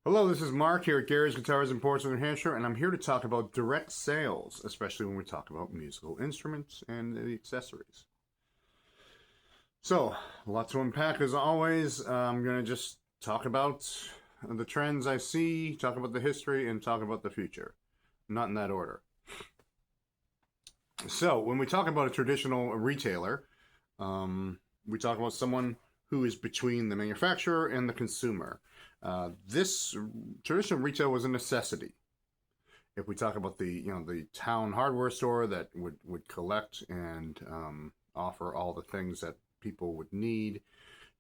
Hello, this is Mark here at Gary's Guitars in Portsmouth, New Hampshire, and I'm here to talk about direct sales, especially when we talk about musical instruments and the accessories. So, a lot to unpack as always. I'm going to just talk about the trends I see, talk about the history, and talk about the future. Not in that order. So, when we talk about a traditional retailer, we talk about someone who is between the manufacturer and the consumer. This traditional retail was a necessity. If we talk about the town hardware store that would collect and offer all the things that people would need,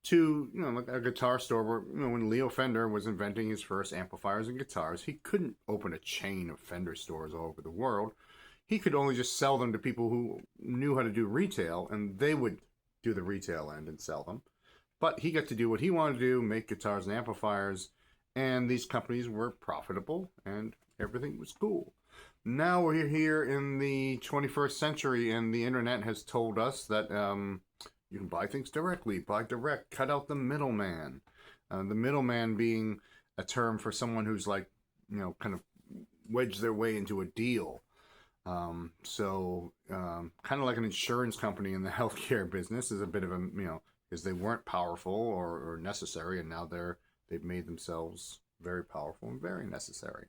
to like a guitar store where when Leo Fender was inventing his first amplifiers and guitars, he couldn't open a chain of Fender stores all over the world. He could only just sell them to people who knew how to do retail, and they would do the retail end and sell them. But he got to do what he wanted to do, make guitars and amplifiers, and these companies were profitable and everything was cool. Now we're here in the 21st century, and the internet has told us that you can buy things directly, buy direct, cut out the middleman. The middleman being a term for someone who's kind of wedged their way into a deal. Kind of like an insurance company in the healthcare business is a bit of a, because they weren't powerful or necessary, and now they've made themselves very powerful and very necessary.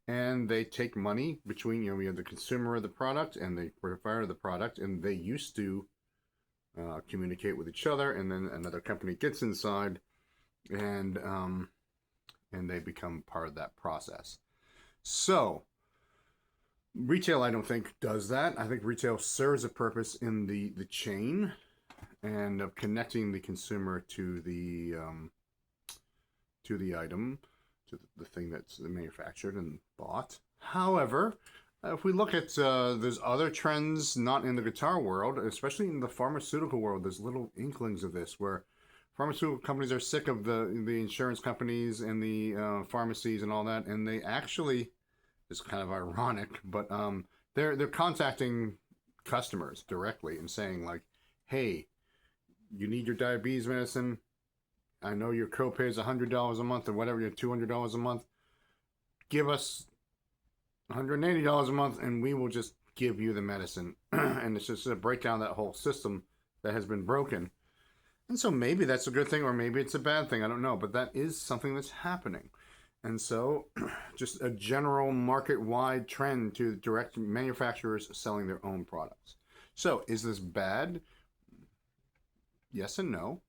And they take money between, we have the consumer of the product and the provider of the product, and they used to communicate with each other, and then another company gets inside, and they become part of that process. So retail, I don't think, does that. I think retail serves a purpose in the chain and of connecting the consumer to the item, to the thing that's manufactured and bought. However, if we look at there's other trends not in the guitar world, especially in the pharmaceutical world. There's little inklings of this where pharmaceutical companies are sick of the insurance companies and the pharmacies and all that, and they actually, it's kind of ironic, but they're contacting customers directly and saying like, hey, you need your diabetes medicine. I know your copay is $100 a month or whatever, you're $200 a month. Give us $180 a month and we will just give you the medicine. And it's just a breakdown of that whole system that has been broken. And so maybe that's a good thing or maybe it's a bad thing. I don't know. But that is something that's happening. And so just a general market-wide trend to direct manufacturers selling their own products. So is this bad? Yes and no.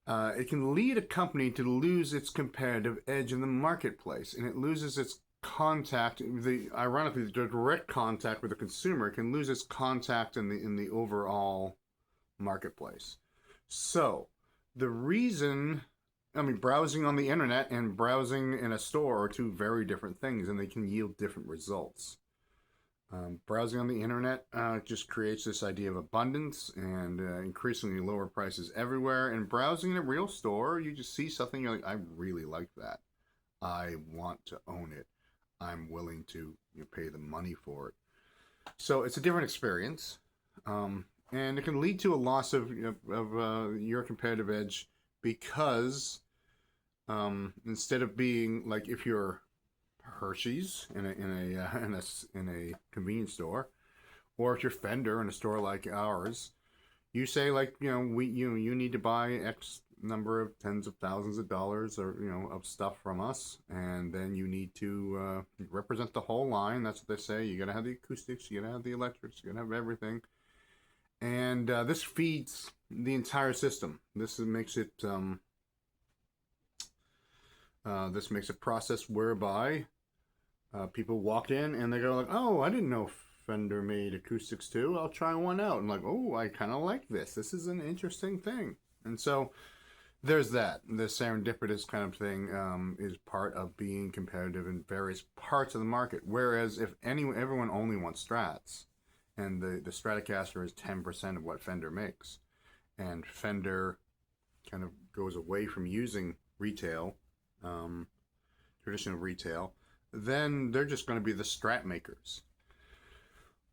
It can lead a company to lose its competitive edge in the marketplace, and it loses its contact. Ironically, the direct contact with the consumer can lose its contact in the overall marketplace. So, the reason, browsing on the internet and browsing in a store are two very different things, and they can yield different results. Browsing on the internet just creates this idea of abundance and increasingly lower prices everywhere. And browsing in a real store, you just see something, you're like, I really like that. I want to own it. I'm willing to pay the money for it. So it's a different experience. And it can lead to a loss of your competitive edge because instead of being like if you're Hershey's in a convenience store, or if you're Fender in a store like ours, you say like you need to buy X number of tens of thousands of dollars or of stuff from us, and then you need to represent the whole line. That's what they say. You gotta have the acoustics, you gotta have the electrics, you gotta have everything, and this feeds the entire system. This makes it this makes a process whereby people walk in and they go like, oh, I didn't know Fender made acoustics too. I'll try one out. And like, oh, I kind of like this. This is an interesting thing. And so there's that. The serendipitous kind of thing is part of being competitive in various parts of the market. Whereas if everyone only wants Strats, and the Stratocaster is 10% of what Fender makes, and Fender kind of goes away from using retail, traditional retail, then they're just going to be the Strat makers.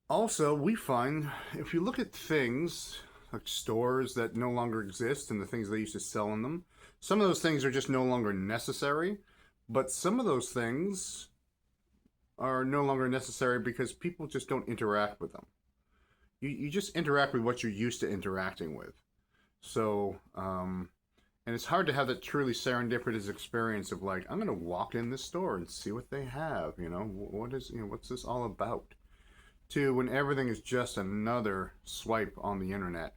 Also, we find if you look at things like stores that no longer exist and the things they used to sell in them, some of those things are just no longer necessary. But some of those things are no longer necessary because people just don't interact with them. You just interact with what you're used to interacting with. So, and it's hard to have that truly serendipitous experience of like, I'm going to walk in this store and see what they have. What's this all about? To when everything is just another swipe on the internet,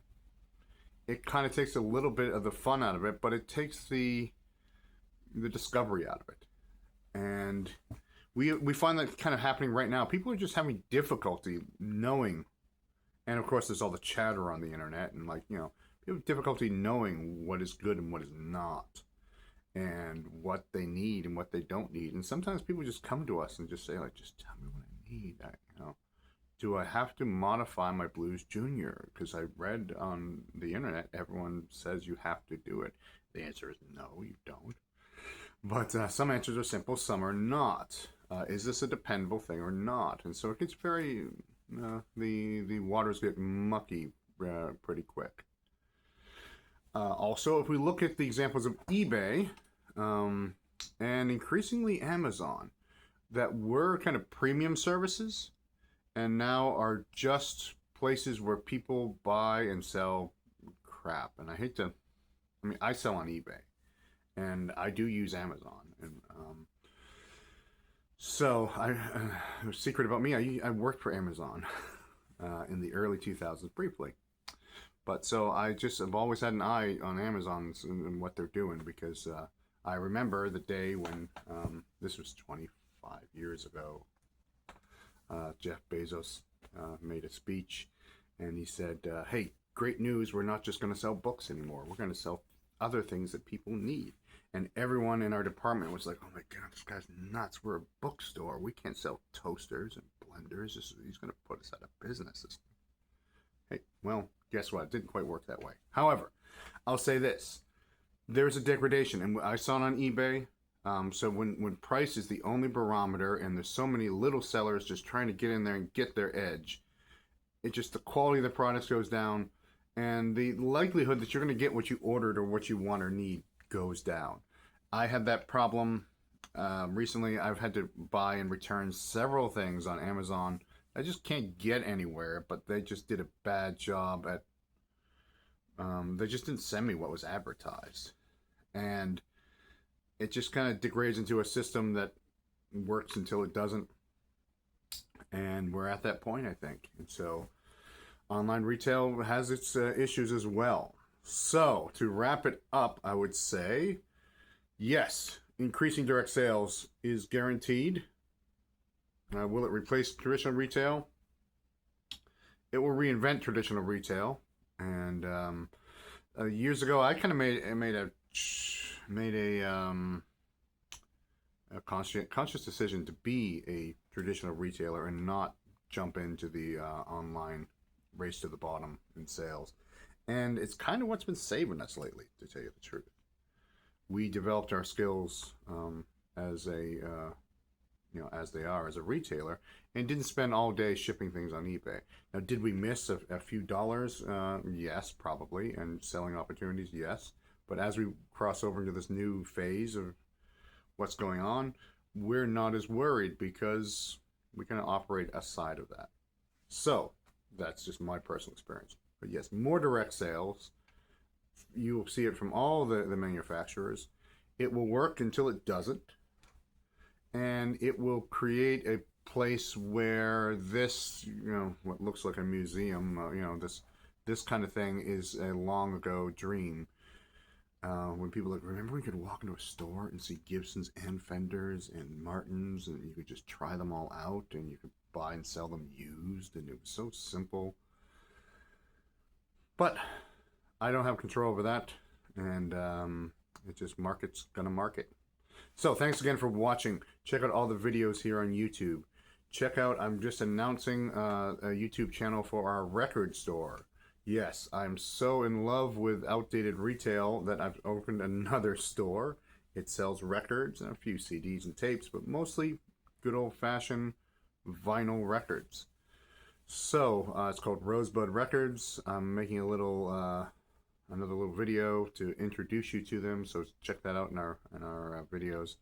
it kind of takes a little bit of the fun out of it, but it takes the discovery out of it. And we find that kind of happening right now. People are just having difficulty knowing, and of course, there's all the chatter on the internet, and people have difficulty knowing what is good and what is not, and what they need and what they don't need. And sometimes people just come to us and just say, like, just tell me what I need. Do I have to modify my Blues Junior? Because I read on the internet, everyone says you have to do it. The answer is no, you don't. But some answers are simple, some are not. Is this a dependable thing or not? And so it gets very, the waters get mucky pretty quick. Also, if we look at the examples of eBay and increasingly Amazon, that were kind of premium services and now are just places where people buy and sell crap. And I sell on eBay, and I do use Amazon. And so a secret about me, I worked for Amazon in the early 2000s briefly. But so I've always had an eye on Amazon and what they're doing, because I remember the day when, this was 25 years ago, Jeff Bezos made a speech, and he said, hey, great news, we're not just going to sell books anymore. We're going to sell other things that people need. And everyone in our department was like, oh my God, this guy's nuts. We're a bookstore. We can't sell toasters and blenders. He's going to put us out of business. Hey, well, guess what? It didn't quite work that way. However, I'll say this. There's a degradation, and I saw it on eBay. So when price is the only barometer, and there's so many little sellers just trying to get in there and get their edge, the quality of the products goes down, and the likelihood that you're going to get what you ordered or what you want or need goes down. I had that problem recently. I've had to buy and return several things on Amazon. I just can't get anywhere, but they just did a bad job at, they just didn't send me what was advertised. And it just kind of degrades into a system that works until it doesn't. And we're at that point, I think. And so online retail has its issues as well. So to wrap it up, I would say, yes, increasing direct sales is guaranteed. Will it replace traditional retail? It will reinvent traditional retail. And years ago, I kind of made a conscious decision to be a traditional retailer and not jump into the online race to the bottom in sales. And it's kind of what's been saving us lately, to tell you the truth. We developed our skills as they are as a retailer, and didn't spend all day shipping things on eBay. Now, did we miss a few dollars? Yes, probably, and selling opportunities, yes. But as we cross over into this new phase of what's going on, we're not as worried because we kind of operate aside of that. So that's just my personal experience. But yes, more direct sales. You will see it from all the manufacturers. It will work until it doesn't. And it will create a place where this, what looks like a museum, this kind of thing is a long ago dream. When people remember we could walk into a store and see Gibsons and Fenders and Martins, and you could just try them all out, and you could buy and sell them used, and it was so simple. But I don't have control over that, and it just market's gonna market. So thanks again for watching. Check out all the videos here on YouTube. Check out, I'm just announcing a YouTube channel for our record store. Yes, I'm so in love with outdated retail that I've opened another store. It sells records and a few CDs and tapes, but mostly good old-fashioned vinyl records. So it's called Rosebud Records. I'm making a little another little video to introduce you to them, so check that out in our videos.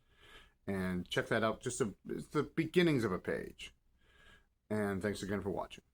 And check that out. It's the beginnings of a page. And thanks again for watching.